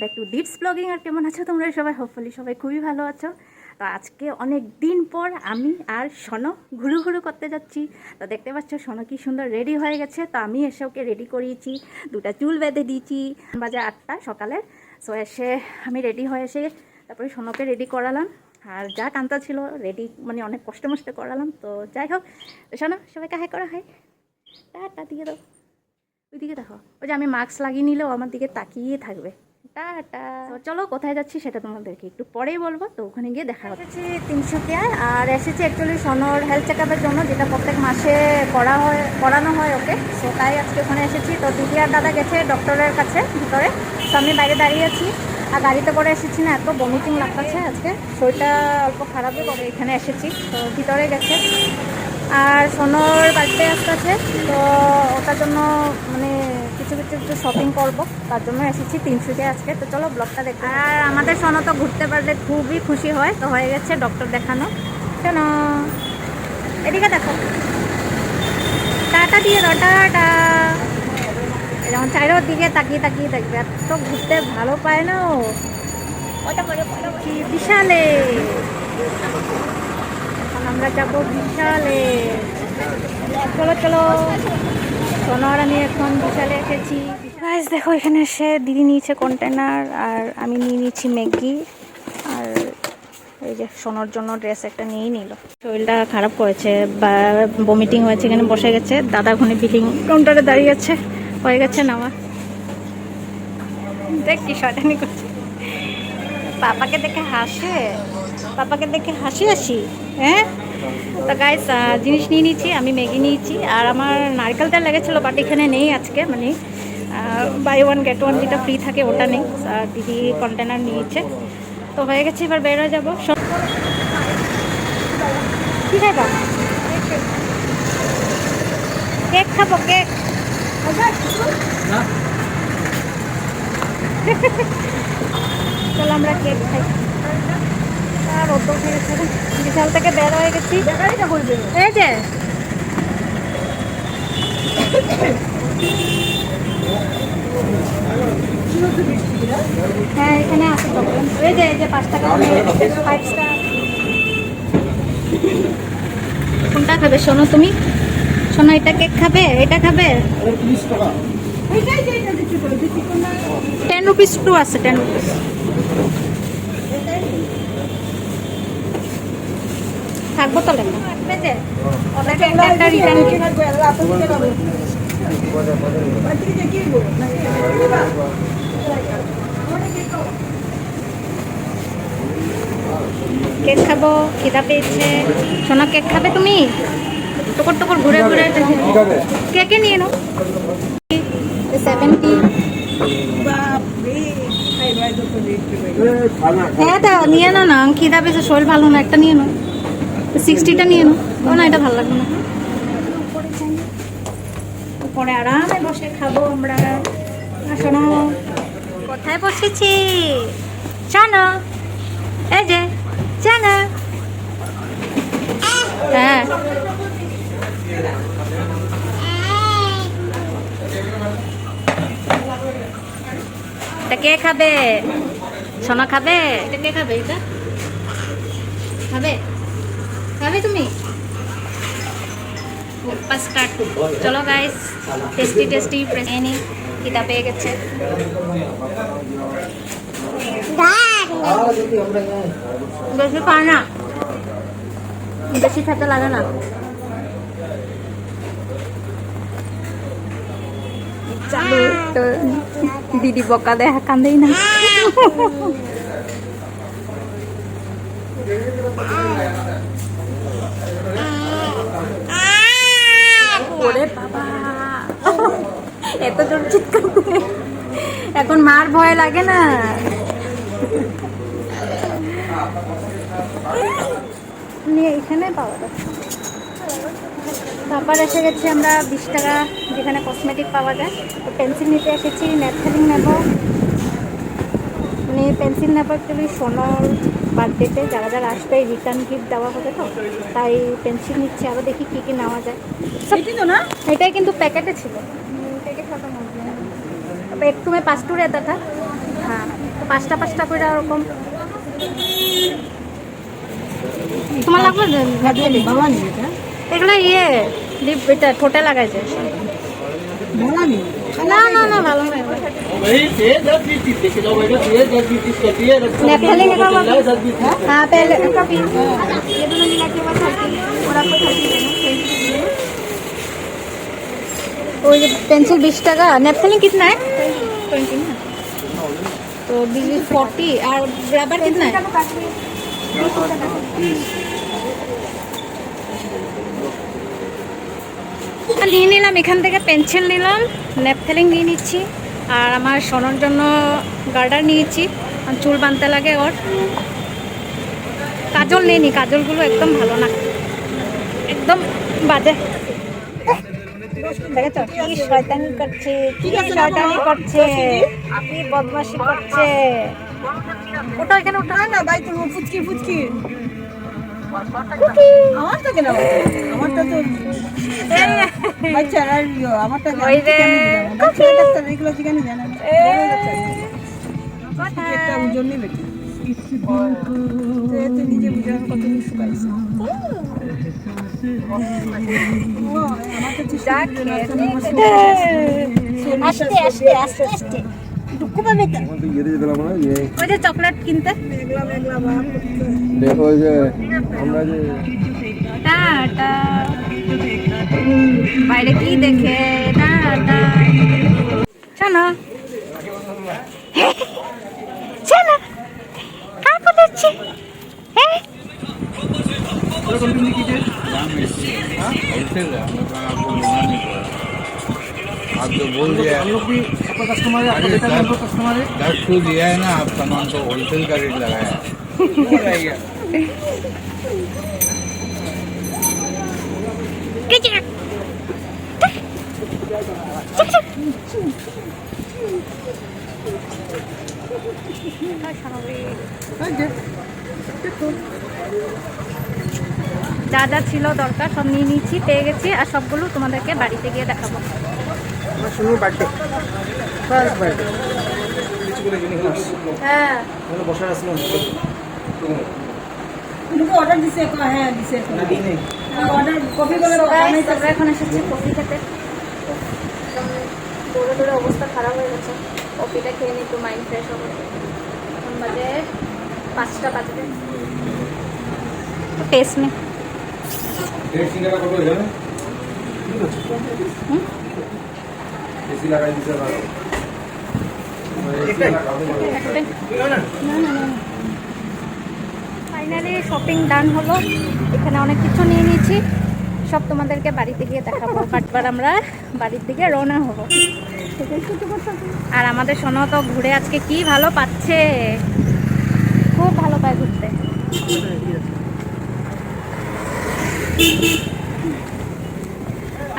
Back to Deep's blogging. আর কেমন আছো তোমরা সবাই? হোপফুলি সবাই খুবই ভালো আছো। তো আজকে অনেক দিন পর আমি আর সনো ঘুরু ঘুরু করতে যাচ্ছি। তো দেখতে পাচ্ছ সনো কি সুন্দর রেডি হয়ে গেছে। তো আমি এসে ওকে রেডি করিয়েছি, দুটা চুল বেঁধে দিয়েছি। বাজে 8টা সকালের। সো এসে আমি রেডি হয়ে এসে তারপরে সনোকে রেডি করালাম। আর যা কান্তা ছিল রেডি মানে অনেক কষ্ট মষ্ট করালাম। তো যাই হোক, শোনো সবাইকে হাই করা হয়, টাটা দিয়ে দাও। ওইদিকে দেখো, ওই যে আমি মাস্ক লাগিয়ে নিলেও আমার দিকে তাকিয়ে থাকবে। টাটা। তো চলো কোথায় যাচ্ছি সেটা তোমাদেরকে একটু পরেই বলবো। তো ওখানে গিয়ে দেখা হচ্ছে 300 আর এসেছি অ্যাকচুয়ালি সনোর হেলথ চেক আপের জন্য, যেটা প্রত্যেক মাসে করানো হয় ওকে। সো তাই আজকে ওখানে এসেছি। তো দিদি আর দাদা গেছে ডক্টরের কাছে ভিতরে। তো আমি বাইরে দাঁড়িয়ে আছি। আর গাড়িতে করে এসেছি না, এত বমিটিং লাগতেছে আজকে, শরীরটা অল্প খারাপই করে এখানে এসেছি। তো ভিতরে গেছে। আর সোনোর বার্থডে আসতেছে, তো ওটার জন্য মানে কিছু একটু শপিং করব, তার জন্য এসেছি 300 আজকে। তো চলো ব্লগটা দেখো। আর আমাদের সোনো তো ঘুরতে পারলে খুবই খুশি হয়। তো হয়ে গেছে ডক্টর দেখানো। শোনো এদিকে দেখো, টাটা দিয়ে দাও, টাটা। যেমন চাইরোর দিকে তাকিয়ে তাকিয়ে দেখবে, এত ঘুরতে ভালো পায় না ও। বিশালে এখন আমরা যাবো বিশালে। চলো চলো, সোনো আর আমি এখন বিশালে এসেছি। গাইস দেখো, এখানে এসে দিদি নিয়েছে কন্টেনার আর আমি নিয়ে নিচ্ছি ম্যাগি। আর এই যে সোনোর জন্য ড্রেস একটা নিয়েই নিল। শরীরটা খারাপ করেছে বা বমিটিং হয়েছে, এখানে বসে গেছে। দাদা ওখানে বিলিং কাউন্টারে দাঁড়িয়ে আছে, হয়ে গেছে নামা। দেখ কি শয়তানি করছে, পাপাকে দেখে হাসে, পাপাকে দেখে হাসি হাসি। হ্যাঁ, তো গাইস জিনিস নিয়ে নিচ্ছি, আমি ম্যাগি নিয়েছি। আর আমার নারকেল তেল লেগেছিলো, বাট এখানে নেই আজকে, মানে বাই ওয়ান গেট ওয়ান যেটা ফ্রি থাকে ওটা নেই। আর দিদি কন্টেনার নিয়েছে। তো হয়ে গেছে, এবার বেরোয় যাবো। কি খাইবা? কেক খাবো, কেক। চলো আমরা কেক খাই। আর রোদ উঠে গেছে, বিশাল থেকে বের হয়ে গেছি। এই যে হ্যাঁ, এখানে আছে প্রবলেম। এই যে 5 টাকা 5 স্টার। কোনটা খাবে শোনো তুমি? শোনো, এটা কেক খাবে, এটা খাবে? 10 রুপিস টু আছে, 10 রুপিস। থাকবো তো লেখা যে ওদেরকে একটা রিটার্ন কেক খাবো, খিদা পেয়েছে। সোনা কেক খাবে তুমি? টুকুর টুকুর ঘুরে ঘুরে কেকে নিয়ে নাও। 70। হ্যাঁ দাও, নিয়ে নাও না, খিদা পেয়েছে, শরীর ভালো না, একটা নিয়ে নাও। 60টা নিয়ে নাও। ও না, এটা ভালো লাগবে না। পরে আরামে বসে খাবো আমরা। শোনো কোথায় বসেছি, জানো? এই যে জানো, হ্যাঁ এটা কে খাবে? সোনা খাবে? এটা কে খাবে? এটা খাবে? খাবে তুমি? চলো গাইস, টেস্টি টেস্টি প্রেসেনি খিদা পেয়ে গেছে। বেশি খায় না, বেশি খেতে লাগে না। তো দিদি বকা দেয়, কান্দেই না। ওরে বাবা, এত জোর চিৎকার করে, এখন মার ভয় লাগে না? এখানে পাওয়া যায়। তারপর এসে গেছি আমরা 20 টাকা যেখানে কসমেটিক পাওয়া যায়। তো পেন্সিল নিতে এসেছি, নেলফিলিং নেব। মানে পেন্সিল নেব অ্যাকচুয়ালি সোনোর বার্থডেতে যারা যারা আসবে রিটার্ন গিফট দেওয়া হবে, তো তাই পেন্সিল নিচ্ছি। আরও দেখি কী কী নেওয়া যায়। না, এটাই কিন্তু প্যাকেটে ছিল, প্যাকেট খতম हो गया। अब एक तुम्हें 5 टू रहता था। हाँ পাঁচটা পাঁচটা করে ওরকম। তোমার লাগবে এগুলো ইয়ে লিপ এটা ঠোঁটে লাগাই যায়। না না না ভালো না। हाँ पहले कभी ये दोनों मिला के बाद 30 और आपको 30 देना। और ये पेंसिल 20 টাকা। नेपथलिन कितना है? 20 ना। तो 40 और रबर कितना है? নিয়ে নিলাম এখান থেকে পেন্সিল নিলাম, নেপথলিন নিয়ে নিচ্ছি, আর আমার সোনার জন্য গার্ডার নিয়েছি, চুল বাঁধতে লাগে ওর। কাজল নেই নি, কাজলগুলো একদম ভালো না, একদম বাজে। দেখেছো কি শয়তানি করছে, কি শয়তানি করছে, কি বদমাশি করছে। ওটা এখানে ওটা না ভাই, তুমি ফুচকি ফুচকি আমারটা কেন? আমারটা তো আচ্ছা আর আমারটা ওই রে বাচ্চা ডাক্তার এগুলো কেন জানেন? একটা ওজন নেবে তো নিজে বুঝার কত শুকাইছে। আস্তে আস্তে আস্তে আস্তে দুঃখ পাবে তো। ওই যে চকলেট কিনতে মেঘলা মেঘলা ভাব দেখো, ওই যে আমরা যে টাটা বাইরে কি দেখে টাটা। শোনো শোনো কাকু দেখছি। হ্যাঁ आप जो बोल दिया हम लोग भी आपका कस्टमर है, आपका बेटा भी कस्टमर है। 10 टू दिया है ना, आप सामान तो होलसेल का रेट लगाया है। যা যা ছিল দরকার সব নিয়ে নিয়েছি, পেয়ে গেছি, আর সবগুলো তোমাদেরকে বাড়িতে গিয়ে দেখাবো। শুনুন বার্থডে ফার্স্ট বার্থডে কিছু করে জিনিস হ্যাঁ মানে বসার আছে না उनको ऑर्डर दिसे को है दिसे को না দিই নেই ऑर्डर कॉफी করে সবাই এখন এসেছে কফি খেতে। দৌড়ে দৌড়ে অবস্থা খারাপ হয়ে গেছে, কফিটা খেয়ে নিই একটু মাইন্ড ফ্রেশ হবে। এখন বাজে 5টা বাজবে, টেস্ট নেই। ডেট সিঙ্গারা কত হয়ে যাবে? এসি লাগাই দিতে পারো ফাইনালি শপিং ডান হলো, এখানে অনেক কিছু নিয়ে নিয়েছি, সব তোমাদেরকে বাড়িতে গিয়ে দেখাবো। বাটবার আমরা বাড়ির দিকে রওনা হব। আর আমাদের সোনা তো ঘুরে আজকে কি ভালো পাচ্ছে, খুব ভালো পায় ঘুরতে।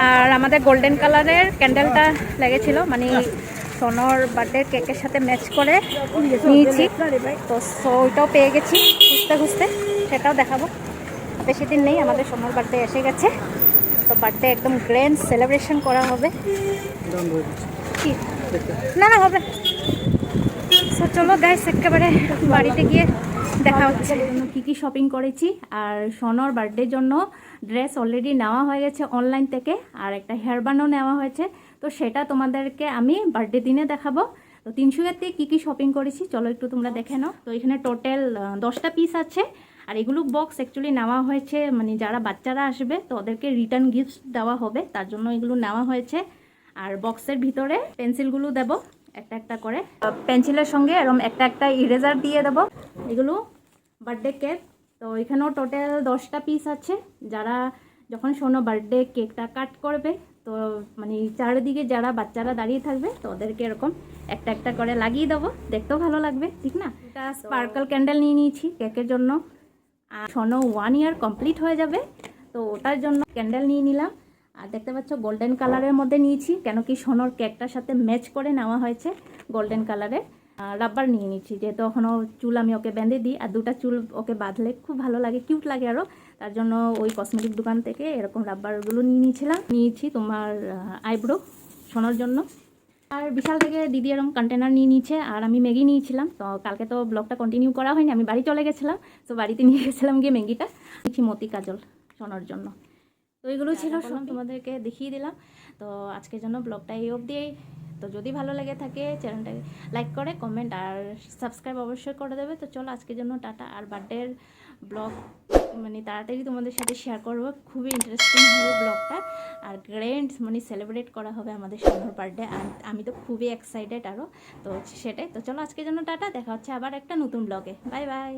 আর আমাদের গোল্ডেন কালারের ক্যান্ডেলটা লেগেছিল, মানে সোনার বার্থডে কেকের সাথে ম্যাচ করে নিয়েছি, তো ওইটাও পেয়ে গেছি খুঁজতে খুঁজতে, সেটাও দেখাবো। বেশি দিন নেই, আমাদের সোনার বার্থডে এসে গেছে, তো বার্থডে একদম গ্র্যান্ড সেলিব্রেশন করা হবে। কি না না হবে, তো চলো গাইস একেবারে বাড়িতে গিয়ে দেখা হচ্ছে। কী কী শপিং করেছি, আর সোনার বার্থডের জন্য ড্রেস অলরেডি নেওয়া হয়ে গেছে অনলাইন থেকে, আর একটা হেয়ার ব্যান্ডও নেওয়া হয়েছে, তো সেটা তোমাদেরকে আমি বার্থডে দিনে দেখাবো। তো 300-তে কী কী শপিং করেছি চলো একটু তোমরা দেখে নাও। তো এখানে টোটাল 10টা পিস আছে, আর এগুলো বক্স অ্যাকচুয়ালি নেওয়া হয়েছে, মানে যারা বাচ্চারা আসবে তো ওদেরকে রিটার্ন গিফট দেওয়া হবে, তার জন্য এগুলো নেওয়া হয়েছে। আর বক্সের ভিতরে পেন্সিলগুলো দেবো একটা একটা করে, পেন্সিলের সঙ্গে এরকম একটা একটা ইরেজার দিয়ে দেবো। এগুলো বার্থডে কেক, তো এখানেও টোটাল 10টা পিস আছে। যারা যখন শোনো বার্থডে কেকটা কাট করবে, তো মানে চারিদিকে যারা বাচ্চারা দাঁড়িয়ে থাকবে তো ওদেরকে এরকম একটা একটা করে লাগিয়ে দেবো, দেখতেও ভালো লাগবে, ঠিক না? এটা স্পার্কল ক্যান্ডেল নিয়ে নিয়েছি কেকের জন্য, আর শোনো 1 ইয়ার কমপ্লিট হয়ে যাবে, তো ওটার জন্য ক্যান্ডেল নিয়ে নিলাম। আর দেখতে পাচ্ছ গোল্ডেন কালারের মধ্যে নিয়েছি, কেন কি সোনোর কেকটার সাথে ম্যাচ করে নেওয়া হয়েছে গোল্ডেন কালারের। রাব্বার নিয়ে নিচ্ছি, যেহেতু এখনও চুল আমি ওকে বেঁধে দিই, আর 2টা চুল ওকে বাঁধলে খুব ভালো লাগে, কিউট লাগে আরও, তার জন্য ওই কসমেটিক দোকান থেকে এরকম রাব্বারগুলো নিয়েছি তোমার আইব্রো সোনার জন্য। আর বিশাল থেকে দিদি এরকম কন্টেনার নিয়ে নিয়েছে আর আমি ম্যাগি নিয়েছিলাম। তো কালকে তো ব্লগটা কন্টিনিউ করা হয়নি, আমি বাড়ি চলে গেছিলাম। তো বাড়িতে নিয়ে গেছিলাম গিয়ে ম্যাগিটা দেখি মতি কাজল শোনার জন্য। তো এগুলো ছিল সব তোমাদেরকে দেখিয়ে দিলাম। তো আজকের জন্য ব্লগটা এই অবধি। তো যদি ভালো লেগে থাকে চ্যানেলটাকে লাইক করে কমেন্ট আর সাবস্ক্রাইব অবশ্যই করে দেবে। তো চলো আজকের জন্য টাটা। আর বার্থডের ব্লগ মানে তাড়াতাড়ি তোমাদের সাথে শেয়ার করবো, খুবই ইন্টারেস্টিং হবে ব্লগটা। আর গ্র্যান্ড মানে সেলিব্রেট করা হবে আমাদের সোনার বার্থডে, আর আমি তো খুবই এক্সাইটেড আরও। তো সেটাই। তো চলো আজকের জন্য টাটা, দেখা হচ্ছে আবার একটা নতুন ব্লগে। Bye bye.